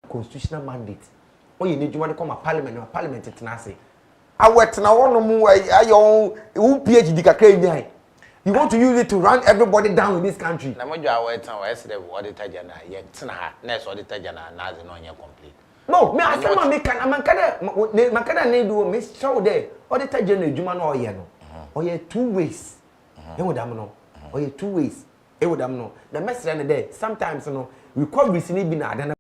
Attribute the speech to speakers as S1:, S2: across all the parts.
S1: constitutional mandate. Oh, you need to come a parliament it na say. I wet na one mu ayo PhD kakra you want to use it to run everybody down in this country.
S2: Na mo jwa wet na yesterday auditor general ye tena ha next auditor general na ze no nya complete.
S1: No, me asema me kan makada na do me show there auditor general adwuma na oye no. Oye two ways. E wodam no. Oye two ways. E wodam no. The message na there sometimes no recovery ni bi na adana.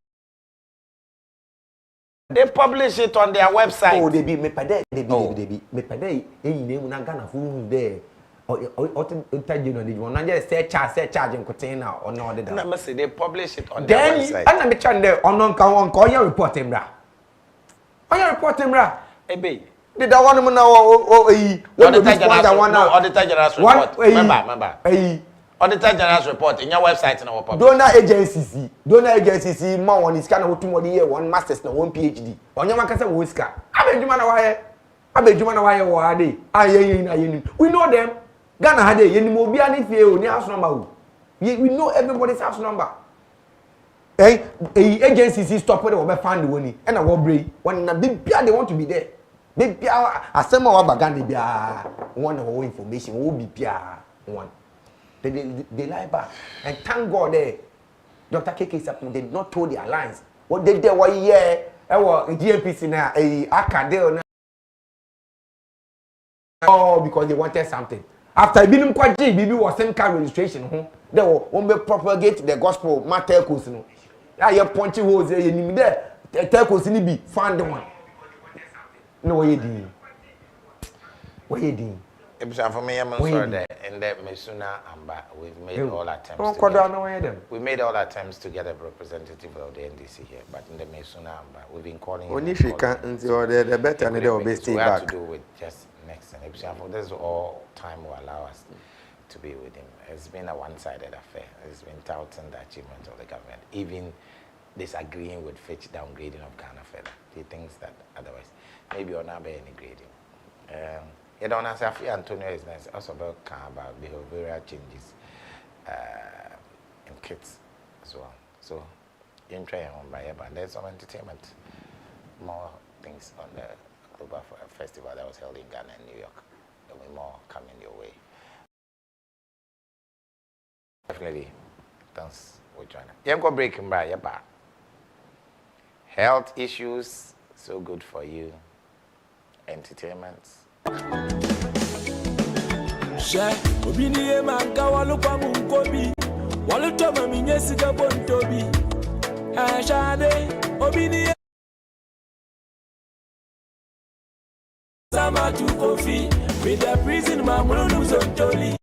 S2: They publish it on their website.
S1: Oh, they be me pede, they be me pede. Name na Ghana fu there. Or tell you no, they want just say charge and container or no other.
S2: Na me say they publish it on their website.
S1: Then and me chan there on kan your report him bra. On your report him bra.
S2: Ebe.
S1: Did that one na
S2: auditor general's report. Remember. Auditor general's report in your website na publish.
S1: Donor agencies ma one is kind of two more year one masters na one PhD. On your makasa wo iska. Abedjuma na waye wo ade. Aye. We know them. Ghana had a yenim obi ani fie o ni house number. We know everybody's house number. Agencies stop where they will find the money. And I will bring when na bibia they want to be there. Bibia asema wa baganda bia one of information will be bia one. They lie back. And thank God Dr. PeeKay Sapon did not told the alliance. What they did was GMPC na akadel. Oh, because they wanted something. After Ibinum Kwaji, Bibi was same car registration. They will propagate the gospel. My telcos, no. I have punchy holes there. The telcos in be found the one. No way, Dean. What you doing?
S2: For me, I'm sorry that and that Mesuna Amba, we've made all attempts. We made all attempts to get a representative of the NDC here, but in the Mesuna Amba, we've been calling.
S1: Only if you can't, the better they will be stay back.
S2: We have to do with just next and this is all time will allow us to be with him. It's been a one-sided affair. It's been touting the achievements of the government, even disagreeing with Fitch downgrading of Ghana further. He thinks that otherwise, maybe or not be any grading. You don't answer. Antonio is nice. Also about behavioral changes in kids as well. So you try on by but there's some entertainment, more things on the October festival that was held in Ghana and New York. There will be more coming your way. Definitely, thanks for joining. You go breaking by your back. Health issues, so good for you. Entertainment.
S3: She obini e manga walukwa munkobi walutoma minyesi gabontobi ashade obini sama tu kofi with the prison mamunu zontoli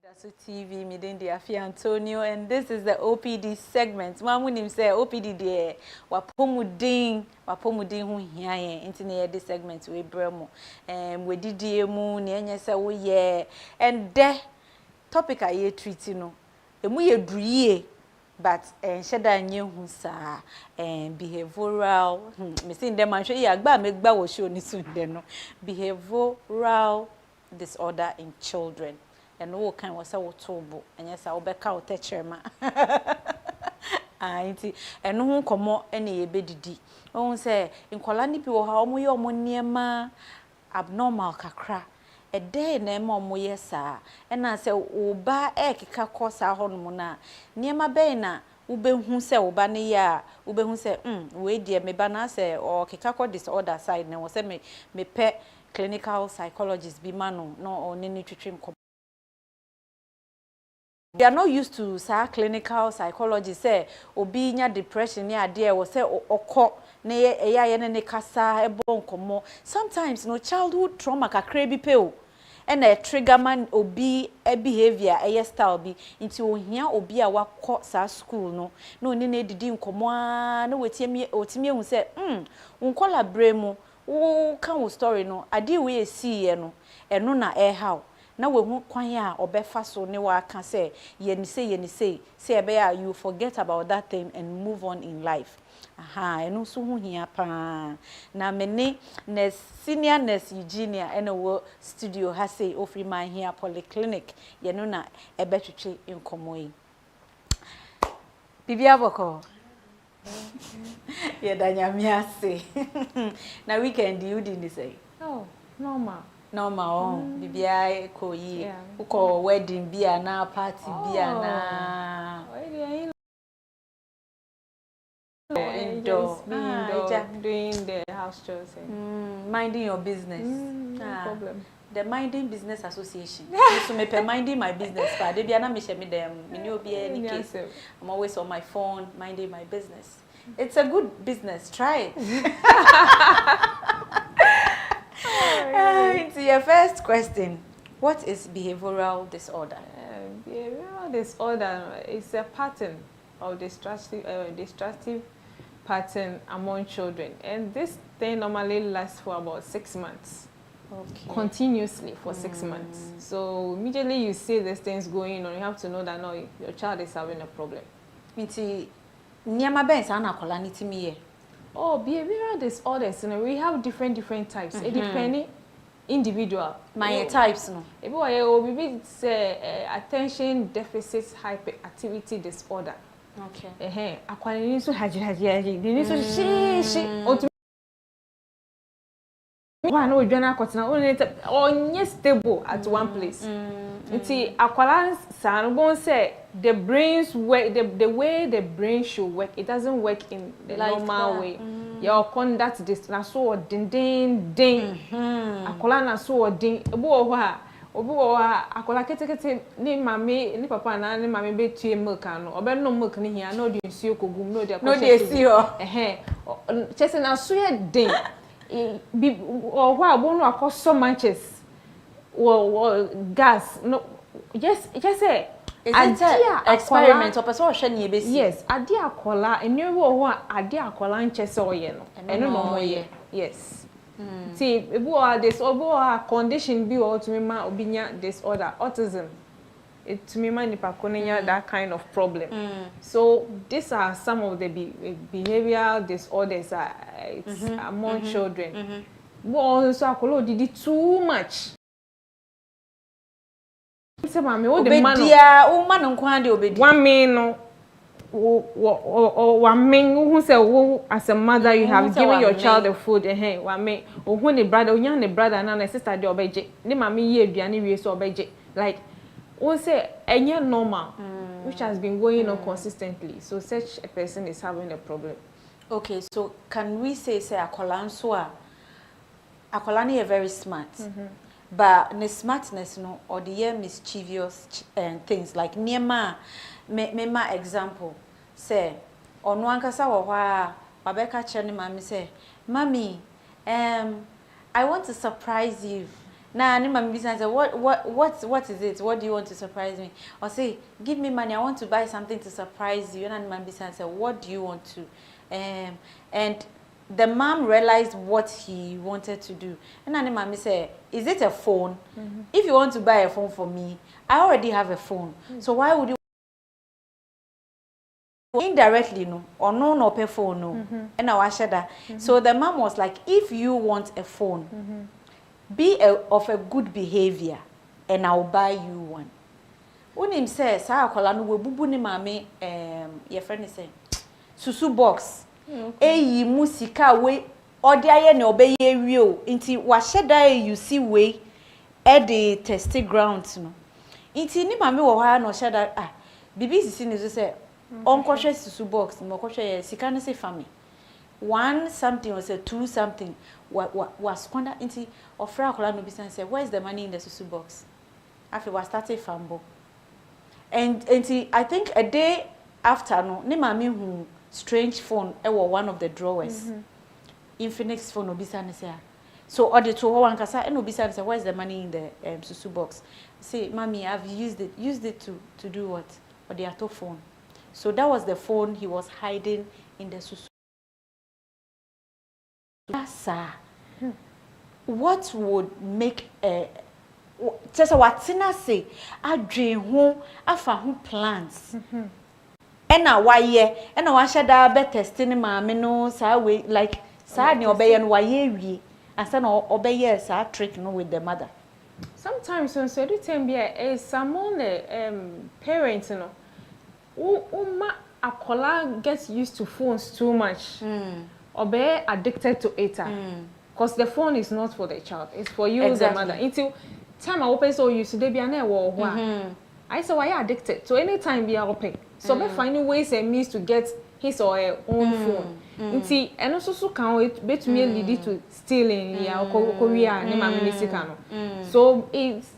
S4: Anidaso TV, Midindi Afi Antonio, and this is the OPD segment. Mamunim say OPD de wapomudin hu hiaye inti ne this segment we bremo we didie mu ne enye se wo ye and the topic aye treat no emu ye durie but sheda nye hu sa behavioral me say dem man hwe ye agba megba wo show ni sunde no behavioral disorder in children. And no kind was a tobo, and yes, I'll back out a chairman. And no come more any beddy. Oh, say, in Colani people, how mu your money abnormal kakra. A day name on mo yes, sir. And I say, oh, ba eka course our honmona. Near my bana, ube who say, oh, bani ya, ube who say, wait, dear, me bana say, or kikako disorder side, and was say me pet clinical psychologist be manu, no, or any treatment. We are not used to clinical psychology say obi nya depression ya there was say okọ na eya ne kasa ebon komo. Sometimes no childhood trauma kakra bi pe o and a trigger man obi a behavior a style bi into ohia obi a wakọ sa school no ni na didi nkomo a na otimi hu say unkola bremu wo kan wo story no ade we see ye no eno na how na we hu kwan ya obefa so ne wa ka say ye ni say ebe ya you forget about that thing and move on in life. Eno so hu hia pa na mene nurse senior nurse Eugenia ene wo studio ha say ofri man here polyclinic ye no na ebe twetwe nkomo yi bibia boko ye danya mi ase na weekend you didn't say normal bibia ko yi uko wedding bia na party bia na
S5: just doing the house chores
S4: minding your business.
S5: No problem.
S4: The Minding Business Association. So me per minding my business, but they be na me share me them. Me no be any case. I'm always on my phone minding my business. It's a good business. Try it. Into your first question, what is behavioral disorder?
S5: Behavioral disorder is a pattern of destructive pattern among children, and this thing normally lasts for about 6 months.
S4: Okay.
S5: Continuously for 6 months. So immediately you see these things going on, you have to know that no, your child is having a problem.
S4: Nti nyama ben sa na akola ni timi ye.
S5: Oh, behavioral disorders, we have different types. It depends individual.
S4: My types no.
S5: Maybe say attention deficit hyperactivity disorder.
S4: Okay.
S5: Akwani ni so haji. They need so she. One no join akotena only stable at one place. Nti akwala san go say the brains work the way the brain should work, it doesn't work in the normal way. Your conduct this na so din akwala na so din ebu wo ha obi wo ha akwala ketekete ni mama ni papa na ni mama be tue milk ano obe no milk ni hia no de nsuo kogum no de
S4: si ho
S5: chese na so ye din or why won't cost so matches or gas no just say
S4: experiment or person ye be
S5: yes ade akola enu wo ade akola nchese oye no eno no mo ye yes see ebu o this obo condition bi o to me ma obinya disorder autism it to me man nipa konenya that kind of problem. So these are some of the behavioral disorders among children. But also akolo did too much. Say mama o the man
S4: o man nkwan de obedi.
S5: One man no one man who say as a mother you have given your child the food one man who the brother onya the brother and the sister de obeje. Ni mama ye aduane wie so obeje like we say any normal, which has been going on consistently. So such a person is having a problem.
S4: Okay, so can we say akola so akola ni very smart, but the smartness no or the mischievous things like niema me example say ono ankasa wo hwa babeka kire ni mami say mami I want to surprise you. Nah, ni mama say what is it? What do you want to surprise me? Or say, give me money, I want to buy something to surprise you. And mama say, what do you want to? And the mom realized what he wanted to do. And then mama say, is it a phone? If you want to buy a phone for me, I already have a phone. So why would you indirectly no or no pay phone no? And I share that. So the mom was like, if you want a phone, be of a good behavior and I'll buy you one. When him says, "Sa akola no we bubu ni mame your friend is saying susu box eyi musika we ode aye na obeye wie o nti wa sheda you see we e the testing ground no nti ni mame wo ha no sheda bibi sisi ni so say onkwohwe susu box mo kwohwe ye sika ne se fami one something or say two something was squander into ofra akola no business say where's the money in the susu box after we started fambo and I think a day after no ne mami hu strange phone one of the drawers Infinix phone obisa say so order to ho wankasa and obisa say where's the money in the susu box say mommy I've used it to do what or the auto phone so that was the phone he was hiding in the susu. Sir, what would make just what Tina say? I dream home, I found plans. And now why ye? And now I should have better testing my no sir way like sir ni obey and why ye and son obey yes I trick no with the mother.
S5: Sometimes when so do time be someone parents you know ma akola gets used to phones too much. Or be addicted to it because the phone is not for the child, it's for you the mother. Until time I open so used to be an I say why addicted so anytime be open so be finding ways and means to get his or her own phone until and also so can wait bet me lead to stealing Korea so it's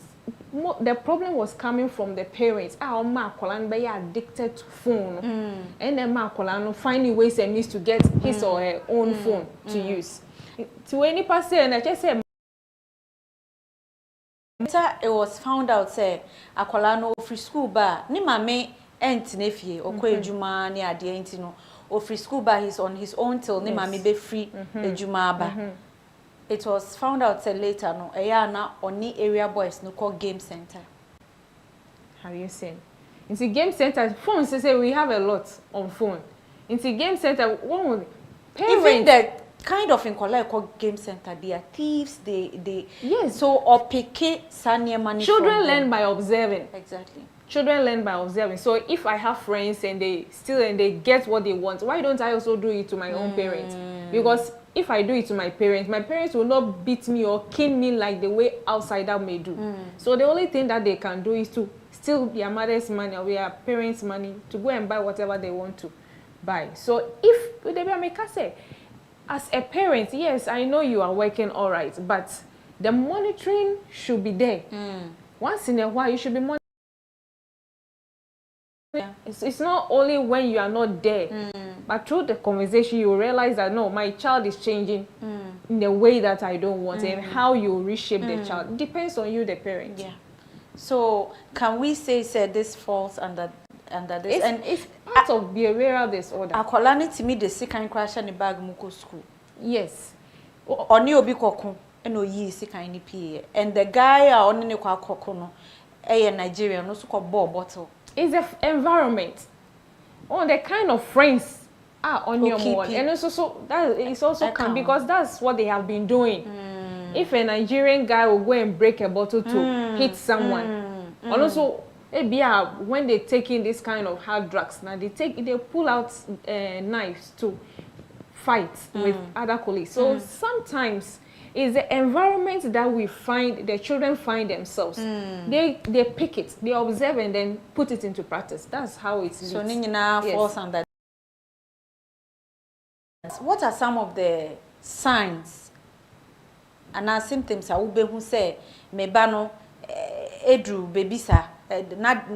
S5: the problem was coming from the parents. Ma Kolan be addicted to phone, and then Ma Kolan finding ways and means to get his or her own phone to use. To any person, and I just say,
S4: it was found out say Akolano free school bar ni mame ent nefie okwa ejuma ni ade enti no o free school bar he's on his own till ni mame be free ejuma ba. It was found out later no na oni area boys no call game center.
S5: Have you seen? In the game center, phones say we have a lot on phone. In the game center, one parents
S4: even the kind of in call game center, they are thieves. They
S5: yes.
S4: So or pick sanya money.
S5: Children learn by observing.
S4: Exactly.
S5: Children learn by observing. So if I have friends and they steal and they get what they want, why don't I also do it to my own parents? Because if I do it to my parents will not beat me or cane me like the way outsider may do. So the only thing that they can do is to steal their mother's money or their parents' money to go and buy whatever they want to buy. So if they make us say, as a parent, yes, I know you are working all right, but the monitoring should be there. Once in a while, you should be monitoring. Yeah. It's not only when you are not there, but through the conversation you realize that no, my child is changing in the way that I don't want, and how you reshape the child. It depends on you, the parent.
S4: Yeah. So can we say this falls under this?
S5: It's part of behavioral disorder.
S4: Akola ni timi de sikan crash ni bag muko school.
S5: Yes.
S4: Oni obi kokon eno yi sikan ni pie. And the guy oni ne kwa kokon no Nigerian no so ko bottle. It's
S5: the environment. The kind of friends are on your wall. And also that is also can because that's what they have been doing. If a Nigerian guy will go and break a bottle to hit someone, and also when they take in this kind of hard drugs, now they pull out knives to fight with other colleagues. So sometimes it's the environment that we find the children find themselves. They pick it, they observe and then put it into practice. That's how it's
S4: so Nina falls under. What are some of the signs and our symptoms are ube who say mebano edru babisa not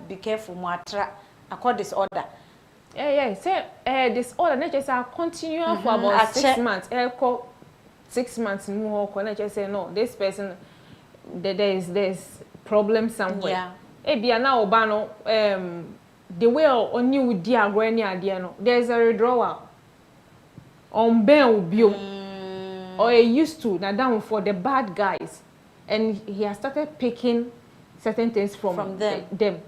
S4: be careful muatra accord disorder.
S5: Say disorder not just continue for about 6 months. 6 months more connect just say no this person there's problem somewhere.
S4: Yeah.
S5: Ebia na oba no the way oni udi agro ni ade no there's a withdrawal on ben bio or used to na down for the bad guys and he has started picking certain things from them.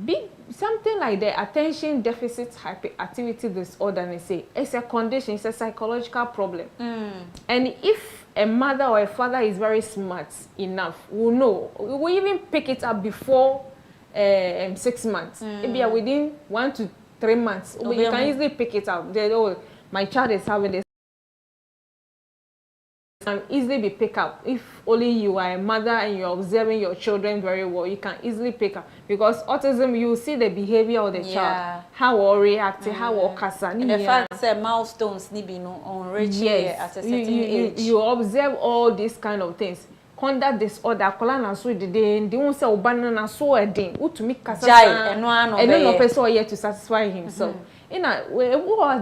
S5: Big something like the attention deficit hyperactivity disorder, they say it's a condition, it's a psychological problem. And if a mother or a father is very smart enough, will know, will even pick it up before 6 months. Maybe within 1 to 3 months, you can easily pick it up. They, oh, my child is having this. Can easily be picked up if only you are a mother and you're observing your children very well. You can easily pick up because autism, you see the behavior of the child, how or react, how or casa.
S4: And the fact that milestones need be on reaching at a certain age.
S5: You observe all these kind of things. Conduct disorder, kolana so they won't say obana so a day. Utumi casa and no person yet to satisfy himself. In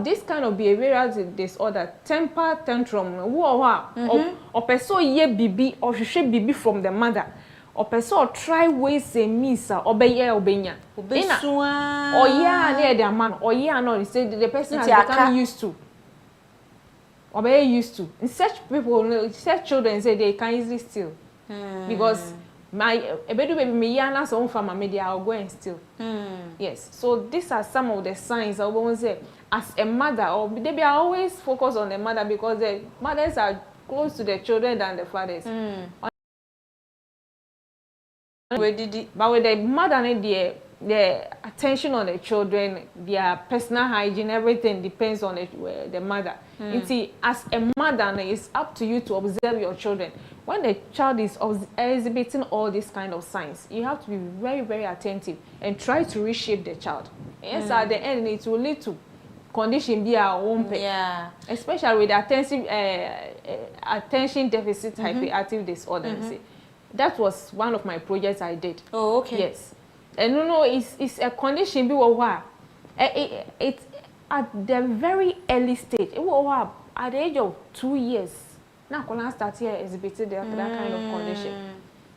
S5: this kind of behavioral disorder, temper tantrum, or person ye bibi or she bibi from the mother, or person try ways and means or obenya. Or yeah, near their man, or yeah, no, say the person has become used to. Or very used to. In such people, such children say they can easily steal. Because my baby me yana so from media I'll go and steal. Yes. So these are some of the signs I won't say as a mother or they be always focus on the mother because the mothers are close to the children than the fathers. But with the mother and the attention on the children, their personal hygiene, everything depends on the mother. You see, as a mother, it's up to you to observe your children. When the child is exhibiting all these kind of signs, you have to be very, very attentive and try to reshape the child. Yes, at the end, it will lead to condition be our own pain.
S4: Yeah.
S5: Especially with attention deficit hyperactive disorder. That was one of my projects I did.
S4: Oh, okay.
S5: Yes. And it's a condition be what it's at the very early stage. At the age of 2 years, now can start here exhibited that kind of condition.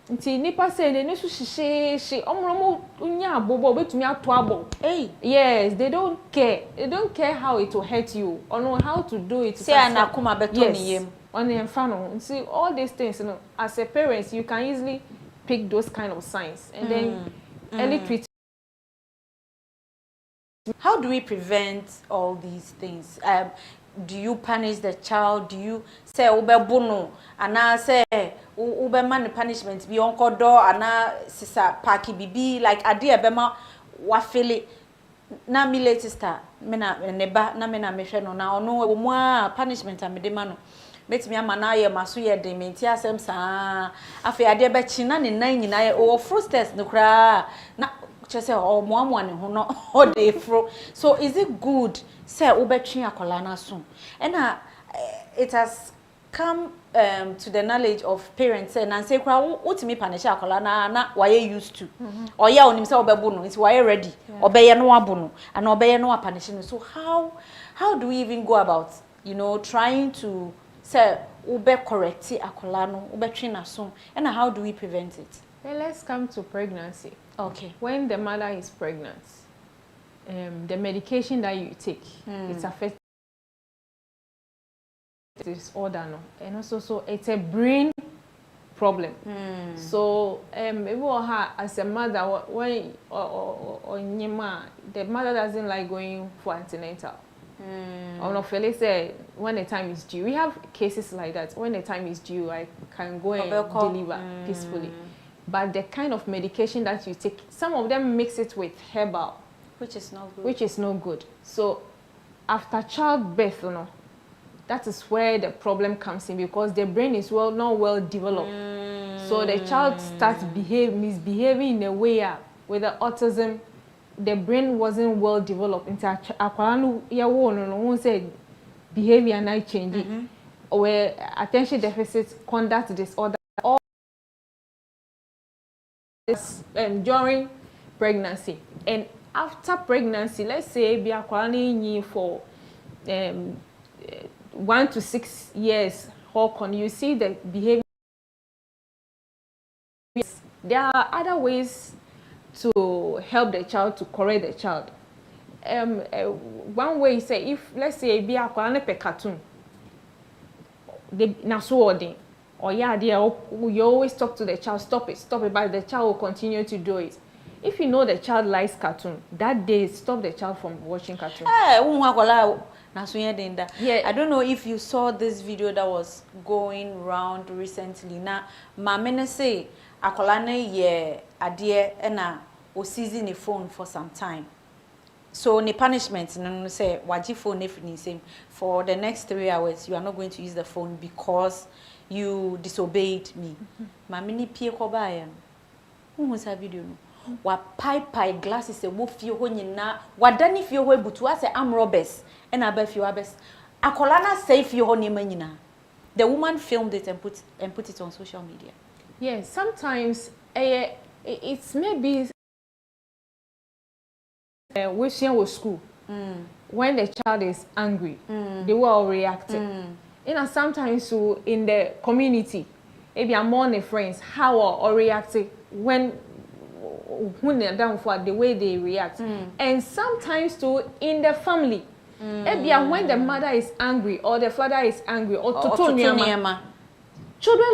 S5: Until nipa say they need to she unya bobo betumi atoabo.
S4: Hey.
S5: Yes, they don't care. They don't care how it will hurt you or know how to do it.
S4: Say anakuma betoni
S5: on the infano. See all these things, as a parent, you can easily pick those kind of signs and then early treatment.
S4: How do we prevent all these things? Do you punish the child? Do you say ubebono ana say ubema punishment be onko do ana sisa paki bibi like ade ebema wafele na mi late sister me na neba na me na mehwe no na ono wo mu a punishment amedema no betimi ama na ye maso ye de menti asem saa afi ade be chi na ne nan nyina ye o frosters no kra na chese o moamoa ne ho no o de fro. So is it good say ubetwe akola na so and it has come to the knowledge of parents and say kra wotimi punish akola na why used to or ya onim say obebu no it's why ready obeye no abo no and obeye no punish no. So how do we even go about trying to say ube correct akola no ubetwe na so and how do we prevent it?
S5: Well, let's come to pregnancy.
S4: Okay.
S5: When the mother is pregnant, the medication that you take, it's affecting disorder, no? And also, so it's a brain problem. So, as a mother, when the mother doesn't like going for antenatal. Or not, Felice said when the time is due. We have cases like that. When the time is due, I can go and deliver peacefully. But the kind of medication that you take, some of them mix it with herbal,
S4: which is not good.
S5: Which is no good. So after childbirth, that is where the problem comes in because the brain is not well developed. So the child starts misbehaving in a way with the autism. The brain wasn't well developed. Into say behavior not changing, or attention deficit conduct disorder. During pregnancy and after pregnancy, let's say be for 1 to 6 years you see the behavior. There are other ways to help the child, to correct the child. One way is say, if let's say be a cartoon, they na so or yeah, you always talk to the child, stop it, but the child will continue to do it. If you know the child likes cartoon, that day stop the child from watching cartoon.
S4: Yeah, I don't know if you saw this video that was going round recently. Na mamene say akola na ye ade e na o seizing the phone for some time. So the punishment no say waji phone if ni same for the next 3 hours you are not going to use the phone because you disobeyed me. Mamene pie ko ba ya. Who sa video no? Wa pai glasses e wo fie ho nyina wadani fie ho ebutu ase am robbers e na ba fie abes akola na say fie ho ne manyina. The woman filmed it and put it on social media.
S5: Yes, sometimes it's maybe we see in school when the child is angry, they will all react. You know, sometimes so in the community, maybe among the friends, how or react when they're down for the way they react. And sometimes too in the family, maybe when the mother is angry or the father is angry or children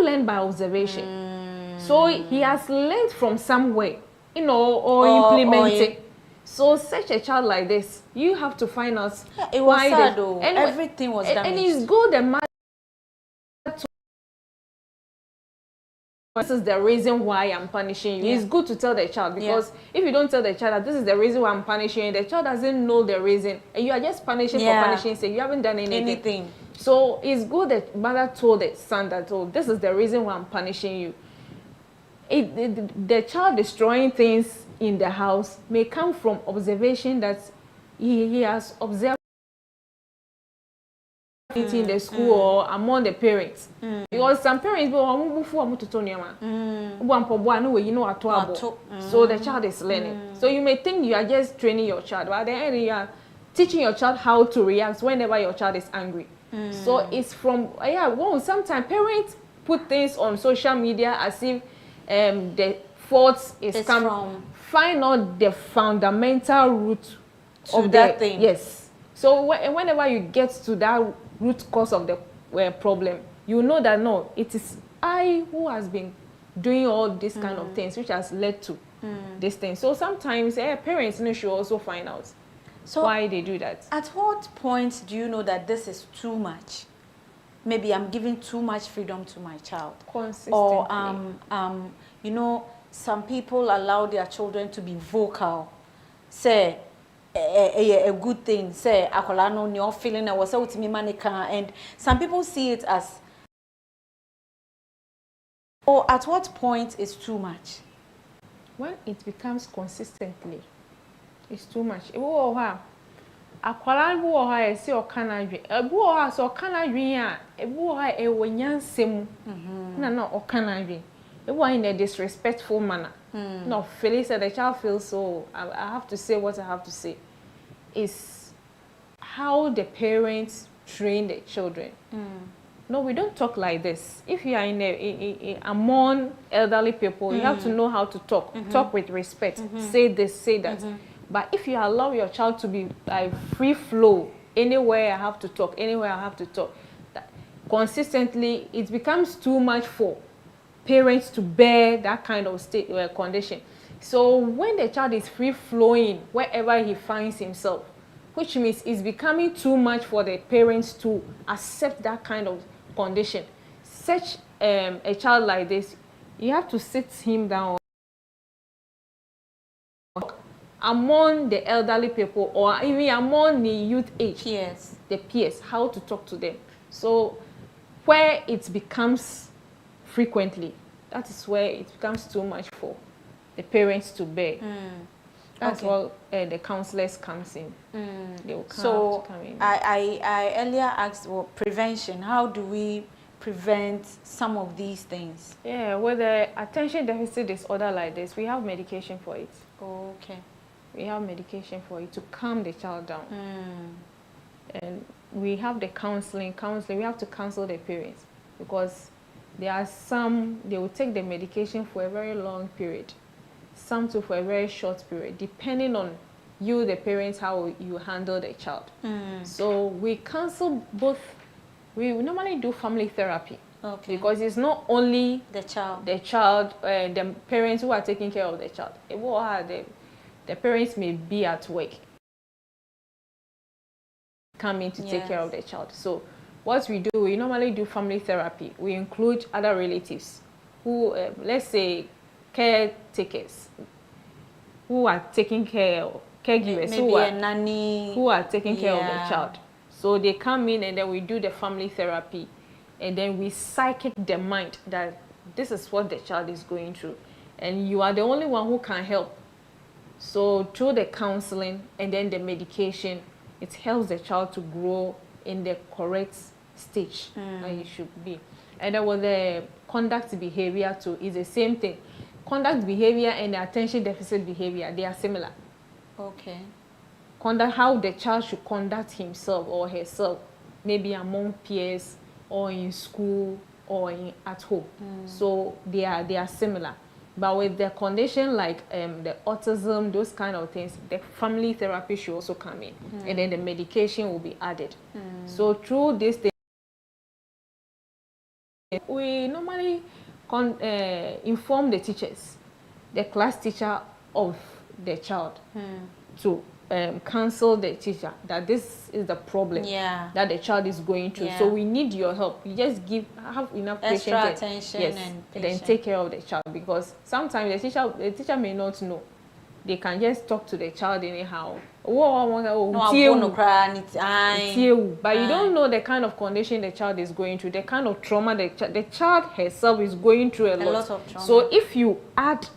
S5: learn by observation. So he has learned from somewhere, you know, or implement it. So such a child like this, you have to find out
S4: it was sad though. Everything was damaged.
S5: And it's good the mother to this is the reason why I'm punishing you. It's good to tell the child, because if you don't tell the child that this is the reason why I'm punishing you, the child doesn't know the reason, and you are just punishing for punishing sake. You haven't done anything. So it's good that mother told the son that, oh, this is the reason why I'm punishing you. The child destroying things in the house may come from observation that he has observed in the school or among the parents. Because some parents so the child is learning. So you may think you are just training your child, but at the end you are teaching your child how to react whenever your child is angry. So it's from sometimes parents put things on social media as if the fault is coming. Find out the fundamental root of that thing. Yes. So whenever you get to that root cause of the problem, you know that no, it is I who has been doing all these kind of things which has led to this thing. So sometimes parents should also find out why they do that. At
S4: what point do you know that this is too much? Maybe I'm giving too much freedom to my child.
S5: Consistently.
S4: Or you know, some people allow their children to be vocal. Say a good thing. Say akola no you're feeling I was out me manika, and some people see it as. Or at what point is too much?
S5: When it becomes consistently, it's too much. Akwala bu oha e se okana dwe ebu oha so okana dwe a ebu oha e wonyansem na okana dwe ebu in a disrespectful manner. No, Phyllis said the child feels so I have to say what I have to say. Is how the parents train the children. No, we don't talk like this. If you are in among elderly people, you have to know how to talk. Talk with respect. Say this, say that. But if you allow your child to be like free flow, anywhere I have to talk, anywhere I have to talk, consistently, it becomes too much for parents to bear that kind of state condition. So when the child is free flowing wherever he finds himself, which means it's becoming too much for the parents to accept that kind of condition. Such a child like this, you have to sit him down among the elderly people or even among the youth age, the peers, how to talk to them. So where it becomes frequently, that is where it becomes too much for the parents to bear. That's where the counselors comes in. They will come in.
S4: I earlier asked prevention. How do we prevent some of these things?
S5: Yeah, with the attention deficit disorder like this, we have medication for it.
S4: Okay.
S5: We have medication for it to calm the child down. And we have the counseling. We have to counsel the parents. because there are some, they will take the medication for a very long period, some too for a very short period, depending on you, the parents, how you handle the child. So we counsel both. We normally do family therapy.
S4: Okay.
S5: Because it's not only
S4: the child,
S5: the parents who are taking care of the child. The parents may be at work, coming to take care of the child. So what we do, we normally do family therapy. We include other relatives who, let's say, caretakers who are taking care of, caregivers
S4: maybe a nanny
S5: who are taking care of the child. So they come in and then we do the family therapy, and then we psychic the mind that this is what the child is going through, and you are the only one who can help. So through the counseling and then the medication, it helps the child to grow in the correct stage that it should be. And then with the conduct behavior too, is the same thing. Conduct behavior and the attention deficit behavior, they are similar.
S4: Okay.
S5: Conduct, how the child should conduct himself or herself, maybe among peers or in school or at home. So they are similar. But with the condition like the autism, those kind of things, the family therapy should also come in, and then the medication will be added. So through this thing, we normally inform the teachers, the class teacher of the child, to counsel the teacher that this is the problem that the child is going through. So we need your help. You just have enough
S4: extra
S5: patience
S4: attention
S5: and then take care of the child, because sometimes the teacher may not know. They can just talk to the child anyhow. But you don't know the kind of condition the child is going through, the kind of trauma the child herself is going through a lot
S4: of trauma.
S5: So if you add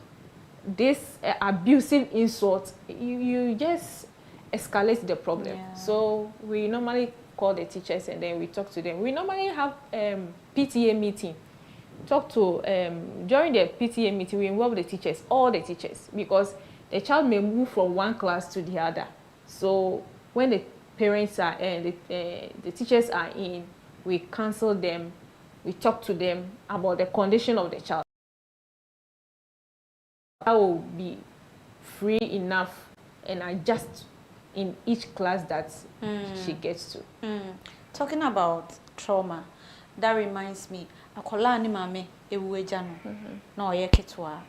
S5: this abusive insult, you just escalate the problem. So we normally call the teachers and then we talk to them. We normally have PTA meeting. Talk to during the PTA meeting, we involve the teachers, all the teachers, because the child may move from one class to the other. So when the parents are and the teachers are in, we counsel them, we talk to them about the condition of the child. I will be free enough and adjust in each class that she gets to.
S4: Talking about trauma, that reminds me, akola ni mame ewu eja no na oye ketwa.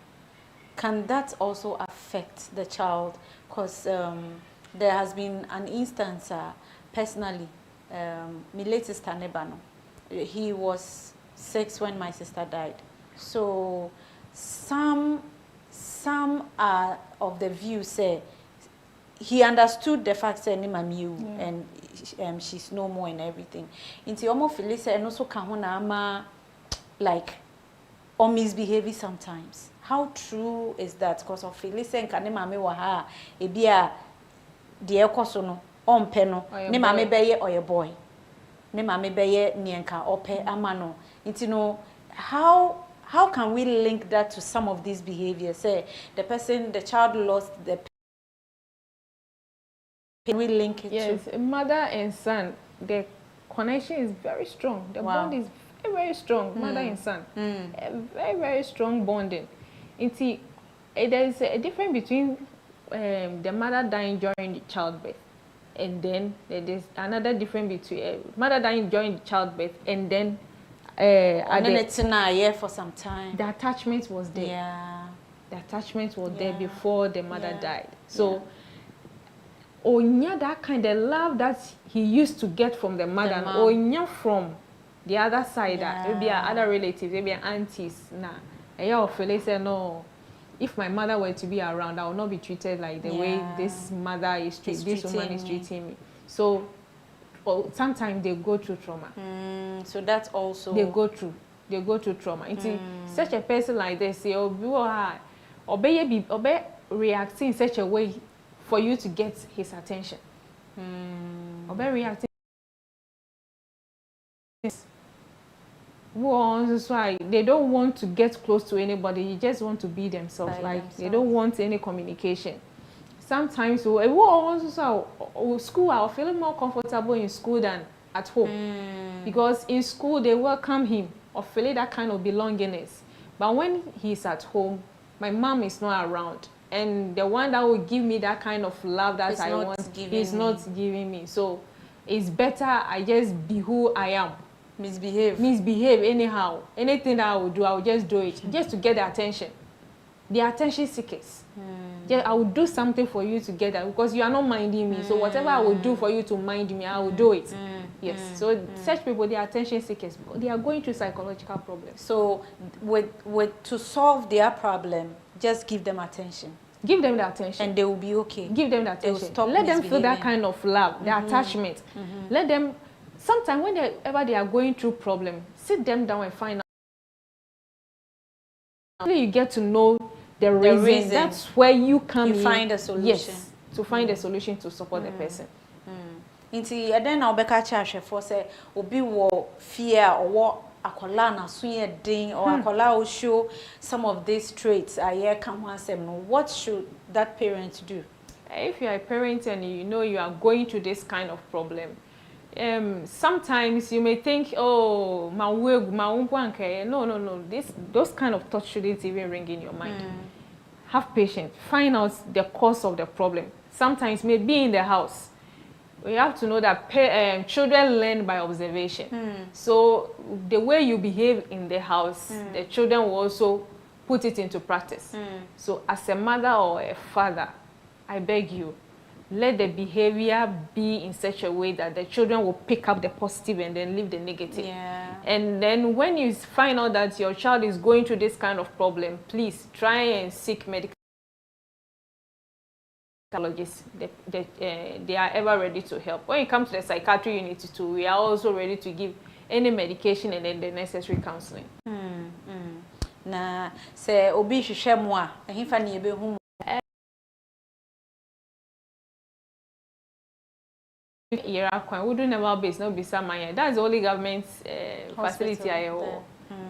S4: Can that also affect the child? Because there has been an instance personally, my late sister Nebano, he was 6 when my sister died. So some are of the view say he understood the fact that and she's no more and everything. Into almost feel say and also can ama like or misbehaving sometimes. How true is that? Because of Felice and Kanema Waha, a beer, dear Cosono, on peno, Nema me beye or a boy. Nema me beye nienka or pe amano. Into know how can we link that to some of these behaviors? Say the child lost the. Can we link it
S5: to? Mother and son, the connection is very strong. The bond is very, very strong, mother and son. A very, very strong bonding. There is a difference between the mother dying during the childbirth, and then there is another difference between mother dying during the childbirth, and then
S4: it's in a year for some time.
S5: The attachment was there.
S4: Yeah.
S5: The attachment was there before the mother died. So, Onya that kind of love that he used to get from the mother, and Onya from the other side, maybe other relatives, maybe aunties, say no. If my mother were to be around, I would not be treated like the way this mother is treating, this woman is treating me. So sometimes they go through trauma.
S4: So that's also
S5: they go through trauma. Such a person like this, say, obey reacting in such a way for you to get his attention. Obey reacting. That's why they don't want to get close to anybody. You just want to be themselves. They don't want any communication. Sometimes school are feeling more comfortable in school than at home, because in school they welcome him. or feeling that kind of belongingness. But when he's at home, my mom is not around. And the one that will give me that kind of love that I want is not giving me. So it's better I just be who I am. Misbehave anyhow. Anything that I will do, I will just do it. Just to get the attention. The attention seekers. Yeah, I will do something for you to get that because you are not minding me. So whatever I will do for you to mind me, I will do it. Yes. So such people, they are attention seekers. They are going through psychological problems.
S4: So to solve their problem, just give them attention.
S5: Give them the attention.
S4: And they will be okay.
S5: Give them the attention. Let them feel that kind of love, the attachment. Let them, sometimes whenever they are going through problem, sit them down and find out. You get to know the reason. That's where you come in.
S4: You find a solution.
S5: Yes, to find a solution to support the person.
S4: Inti eden na obeka cha hwefo say obi wo fear or wo akola na so ye din or akola will show some of these traits aye kan ho asem no, what should that parent do?
S5: If you are a parent and you know you are going through this kind of problem, sometimes you may think, oh, no, those kind of thoughts shouldn't even ring in your mind. Have patience. Find out the cause of the problem. Sometimes maybe in the house. We have to know that children learn by observation. So the way you behave in the house, the children will also put it into practice. So as a mother or a father, I beg you, let the behavior be in such a way that the children will pick up the positive and then leave the negative.
S4: Yeah.
S5: And then when you find out that your child is going through this kind of problem, please try and seek medical. They are ever ready to help. When it comes to the psychiatry unit too, we are also ready to give any medication and then the necessary counseling.
S4: Na say obi hwehwe mo a ehfa na ebe hu
S5: we do never base no be samanya. That's the only government facility I have.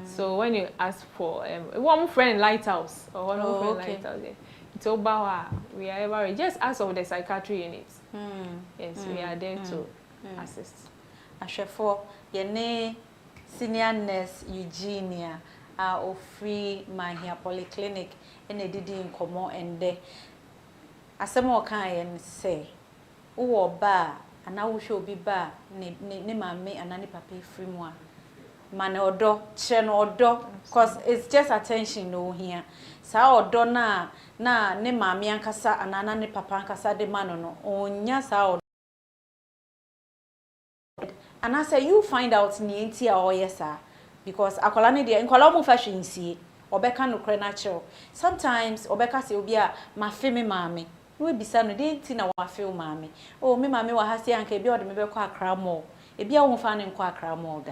S5: So when you ask for one friend lighthouse or one friend lighthouse, so we are ever just ask of the psychiatry units. Yes, we are there to assist.
S4: Ashefo yene senior nurse Eugenia free Mahia Polyclinic and a didi in Como and de asemo kan yen say wo ba ana wo hwe obi ba ne mame anani papa free mo a man odo che no odo cause it's just attention no here sa odo na ne mame ankasa anana ne papa ankasa de man no onya sa odo and I say you find out ni enti a oyesa because akola ne de nkola mo fa hwensie obeka no kre natural sometimes obeka say obi a mafe me mame we bisa no de enti na wa fe o mame o me mame wa hase anka ebi ode me be kwa akra mo ebi a wo fa ne nkwa akra mo da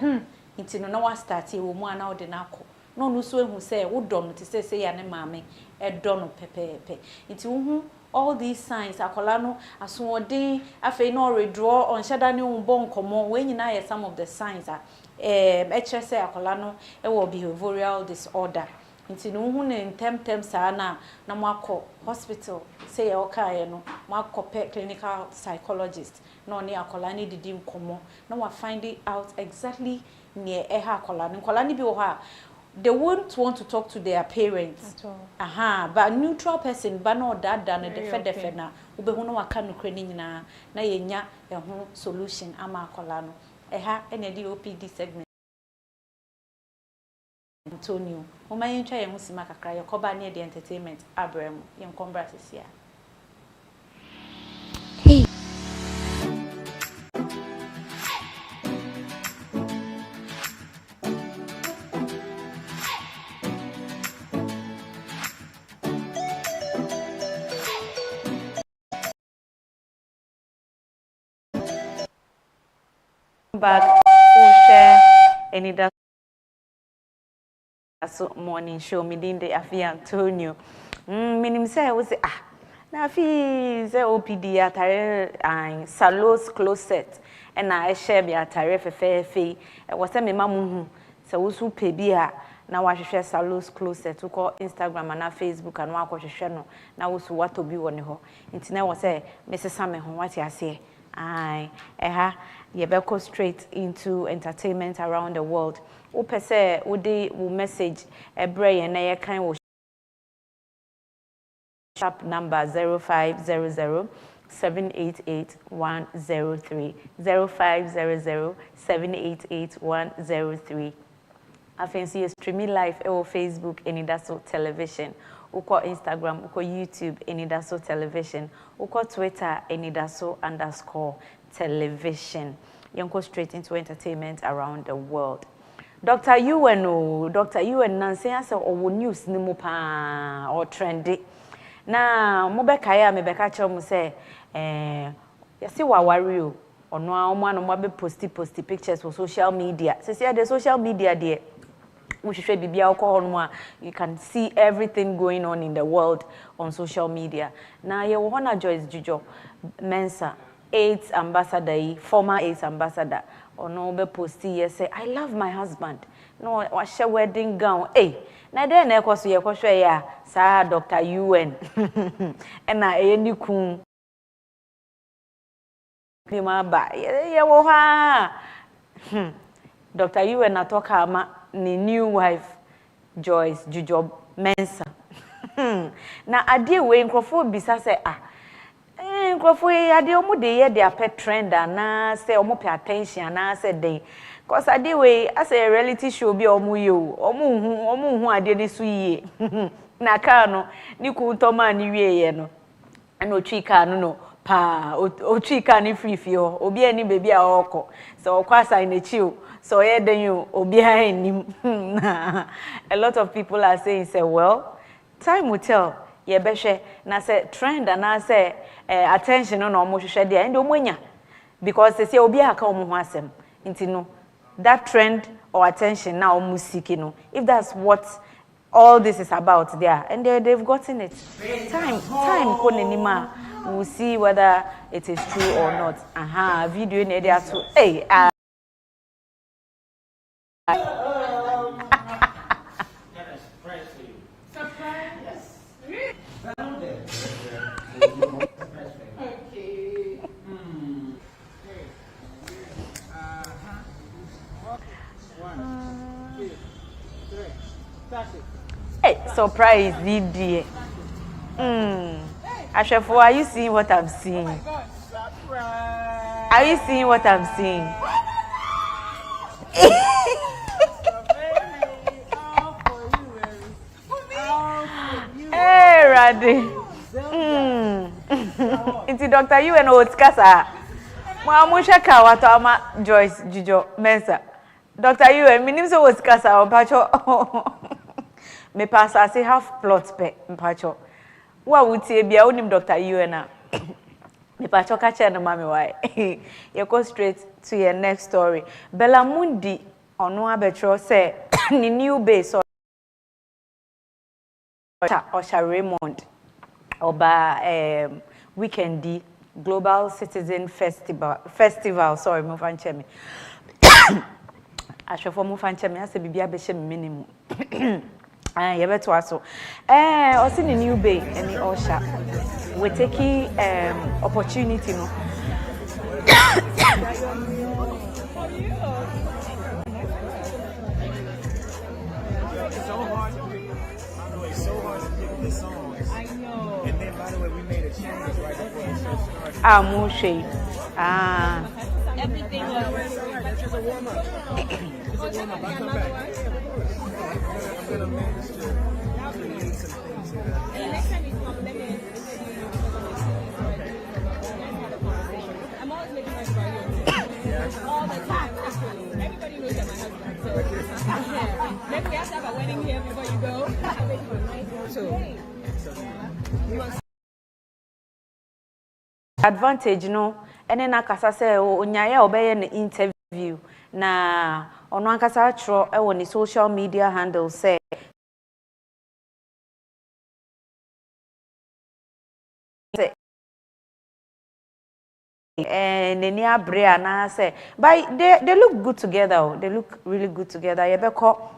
S4: enti no na wa start e wo mu ana ode na akọ no no so ehu say wo do no te say ya ne mame e do no pepepe enti wo hu all these signs akola no asodin afei no redraw on shada ne wo bon komo we nyina ye some of the signs HSA akola no e wo behavioral disorder nti no hu ne ntem saa na mo akọ hospital say e okaye no mo akọ clinical psychologist no ne akola ne didi nkomo na wa find it out exactly near akola ne bi wo ha they won't want to talk to their parents
S5: at all.
S4: But neutral person ba no that no defe na ubehu no waka no kre ni nyina na yenya eho solution ama akola no ene di OPD segment Antonio o ma yentwa ye husima kakra ye koba ne the entertainment abrem ye nkombra sesia back share Anidaso morning show midinde afi Antonio minim say we say na afi say OPD atare salos closet and na share bi atare fefefe we say me mamu say wo su pe bi a na wa hwehwe salos closet ko Instagram na Facebook anu akohwehwe no na wo su wato bi woni ho nti na wo say me sesa me ho wati ase Aye, you better go straight into entertainment around the world. Upe say udi message ebre na ye kan wo sharp number 0500 788 103 0500 788 103. I fancy streaming live on Facebook Anidaso Television. Uko Instagram, uko YouTube Anidaso Television. Uko Twitter Anidaso_television. You go straight into entertainment around the world. Dr. UN, Dr. UN Nancy answer or news ni mo pa or trendy. Na mo be kaya me be ka che mo say yesi wa worry o ono a mo no mo be posti pictures for social media. Say the social media there you can see everything going on in the world on social media. Now, you want Joyce Jujo Mensa, AIDS ambassador, former AIDS ambassador, or no be posty say, I love my husband. No, what's your wedding gown? Hey, now then, I was here, sir, Dr. UN, and I any coon. Dr. UN atoka ni new wife Joyce Jujo Mensa. Na ade we nkrofo bisa se nkrofo ade omo de ye de apet trend na se omo pay attention na se den cause ade we as a reality show bi omo ye omo hu ade ni so yie na ka no ni ku ntoma ni wie ye no na otwi ka no pa otwi ka ni free fio obi ani bebi a okọ so okwasa na chiu. So yeah, then you behind him. A lot of people are saying, say, well, time will tell. Yeah, beshe na say trend and I say attention on almost share there and omwenya because they say obi aka omo ho asem. Inti no that trend or attention now music, you know. If that's what all this is about there, and they've gotten it. Time konenima. We'll see whether it is true or not. Video in there too. Hey. Hey, surprise, Didi. Ashefo, are you seeing what I'm seeing? Are you seeing what I'm seeing? Hey, Raddy. It's Dr. UN Otskasa. Mwamushaka watama Joyce Jujo Mensa. Dr. UN, my name is Otskasa, Pacho. Me pass I say half plot pe Pacho. What would say be a Dr. UN? Me Pacho catch and mommy why. You go straight to your next story. Bella Mundi on no betro say ni new base or Osha Raymond Oba weekendi Global Citizen Festival sorry mo fanchemi Ashofo mo fanchemi ase bibia be hye minimum ye beto aso osi ni new bay any Osha we take opportunity no Mushe.
S6: Everything was a warm-up. It's a warm-up. I'll come back. I'm going to manage to need some things here. And next time you come, let me I'm always making noise about you. Yeah. All the time. Everybody knows that my husband. So, maybe we have to have a wedding here before you go. I'll make you a nice one. So, you want
S4: advantage no ene na kasa se onyaye obeye na interview na ono ankasa atro e woni social media handle say neni abre na say but they look good together they look really good together ye be ko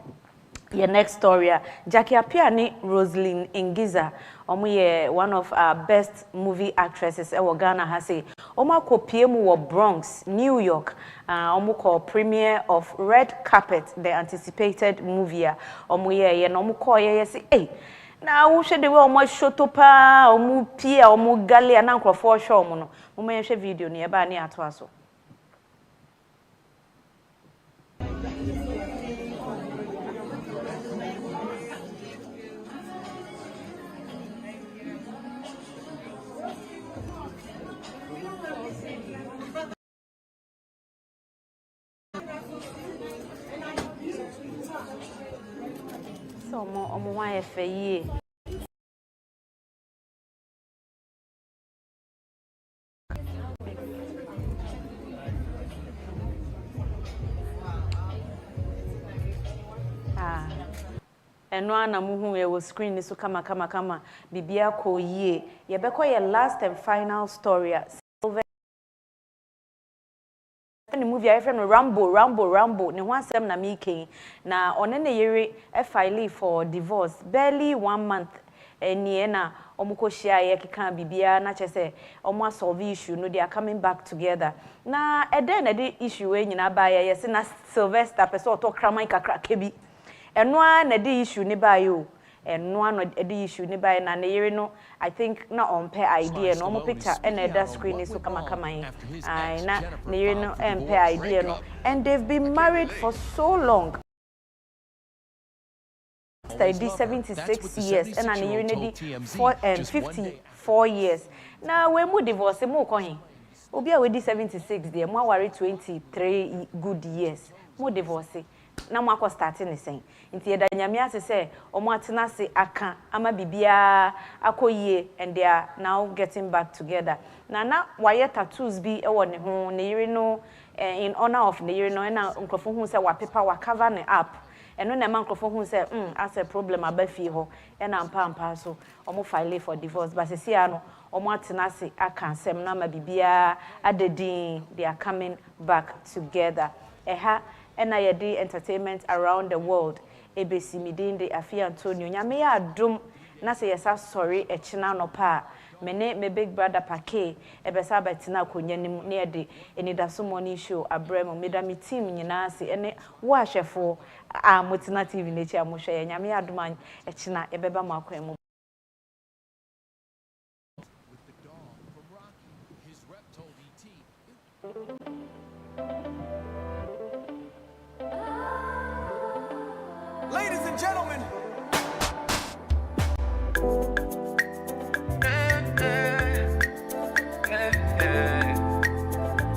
S4: Your next story, Jackie Apiani Roslyn Ingiza, one of our best movie actresses. Ghana has say, ko PM wo Bronx, New York. Ko premiere of Red Carpet, the anticipated movie. Ye ko ye say, hey. Na wo hwe de we omo shoto pa omo pie omo gale na nkrofo show mo no. Mo me hwe video ne e ba ne ato aso. So omo wa efe yi eno ana muhu ye wo screen so kama bibia ko yie ye beko ye last and final story the movie I friend Rambo ne ho asem na making na one ne yere e file for divorce barely 1 month enie na omuko shia ye keka bibia na chese omo solve issue no they are coming back together na eden na the issue we nyina ba ye se na Sylvester person to kraman kakra kebi eno na the issue ne ba yo eno no the issue ne ba na ne yere no I think na on pair idea no mo picture and that screen so kama na ne yere no pair idea no and they've been married for so long. I did 76 years and I nearly 54 years. Now when we divorce mo kohin. Obi a we did 76 there, mo worry 23 good years. Mo divorce. Na mo akọ starting the same. Nti eda nyame ase say omo atena se aka ama bibia akoyie and they are now getting back together. Na waye tattoos bi e wo ne ho ne yire no in honor of ne yire no na nkrofo hu say wa paper wa cover ne up. Eno na mankrofo hu say as a problem abafi ho e na mpa so omo file for divorce but se no omo atena se aka nsem na ma bibia adedin they are coming back together. Eha ena yedi entertainment around the world ebesi midin de Afia Antonio nyame ya adom na se yesa sorry echina no pa me big brother PeeKay ebesa betina konya nim na yede Anidaso morning show abrem meda me team nyina se ene wo ahwefo a motina TV nechi amohwe nyame ya adom echina ebeba makwan mu